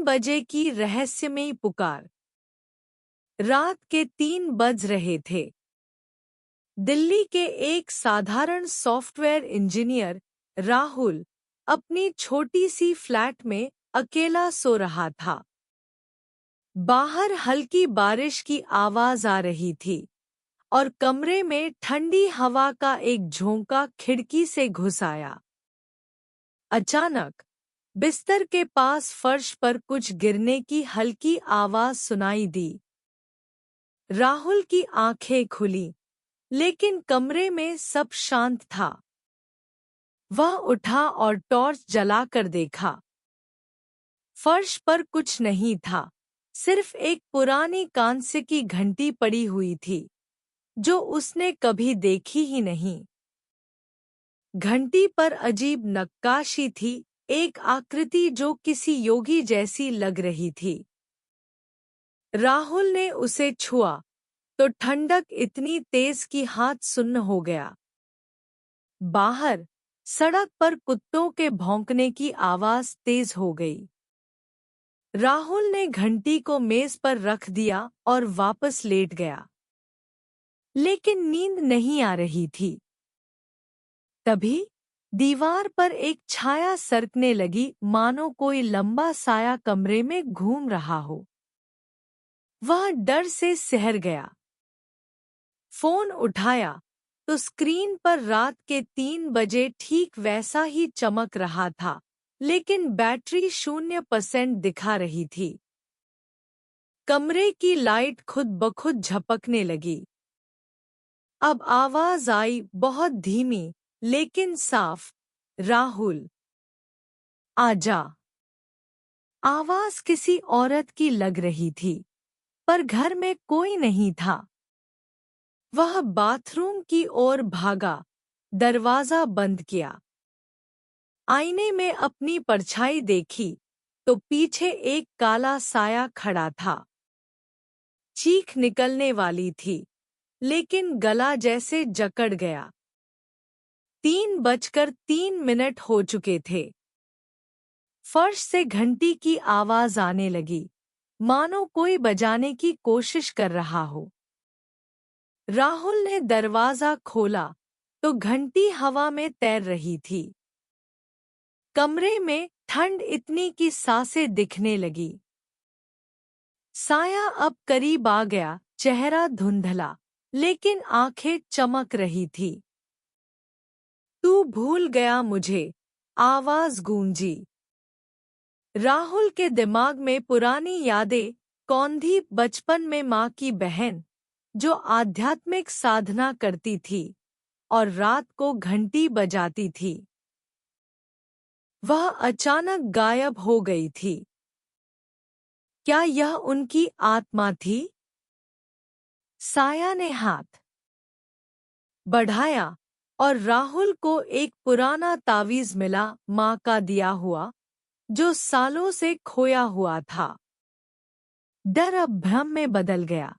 बजे की रहस्यमयी पुकार। रात के 3 बज रहे थे। दिल्ली के एक साधारण सॉफ्टवेयर इंजीनियर राहुल अपनी छोटी सी फ्लैट में अकेला सो रहा था। बाहर हल्की बारिश की आवाज आ रही थी और कमरे में ठंडी हवा का एक झोंका खिड़की से घुस आया। अचानक बिस्तर के पास फर्श पर कुछ गिरने की हल्की आवाज सुनाई दी। राहुल की आंखें खुली, लेकिन कमरे में सब शांत था। वह उठा और टॉर्च जलाकर देखा। फर्श पर कुछ नहीं था, सिर्फ एक पुरानी कांस्य की घंटी पड़ी हुई थी, जो उसने कभी देखी ही नहीं। घंटी पर अजीब नक्काशी थी, एक आकृति जो किसी योगी जैसी लग रही थी। राहुल ने उसे छुआ तो ठंडक इतनी तेज कि हाथ सुन्न हो गया। बाहर सड़क पर कुत्तों के भौंकने की आवाज तेज हो गई। राहुल ने घंटी को मेज पर रख दिया और वापस लेट गया, लेकिन नींद नहीं आ रही थी। तभी दीवार पर एक छाया सरकने लगी, मानो कोई लंबा साया कमरे में घूम रहा हो। वह डर से सहर गया। फोन उठाया तो स्क्रीन पर रात के 3 बजे ठीक वैसा ही चमक रहा था, लेकिन बैटरी 0% दिखा रही थी। कमरे की लाइट खुद ब खुद झपकने लगी। अब आवाज आई, बहुत धीमी लेकिन साफ, राहुल, आजा। आवाज किसी औरत की लग रही थी, पर घर में कोई नहीं था। वह बाथरूम की ओर भागा, दरवाजा बंद किया। आईने में अपनी परछाई देखी तो पीछे एक काला साया खड़ा था। चीख निकलने वाली थी, लेकिन गला जैसे जकड़ गया। 3:03 हो चुके थे। फर्श से घंटी की आवाज आने लगी, मानो कोई बजाने की कोशिश कर रहा हो। राहुल ने दरवाजा खोला तो घंटी हवा में तैर रही थी। कमरे में ठंड इतनी कि सांसें दिखने लगी। साया अब करीब आ गया, चेहरा धुंधला, लेकिन आंखें चमक रही थी। तू भूल गया मुझे, आवाज गूंजी। राहुल के दिमाग में पुरानी यादें कौंधी, बचपन में माँ की बहन जो आध्यात्मिक साधना करती थी और रात को घंटी बजाती थी। वह अचानक गायब हो गई थी। क्या यह उनकी आत्मा थी? साया ने हाथ बढ़ाया और राहुल को एक पुराना तावीज मिला, माँ का दिया हुआ, जो सालों से खोया हुआ था। डर अब भ्रम में बदल गया।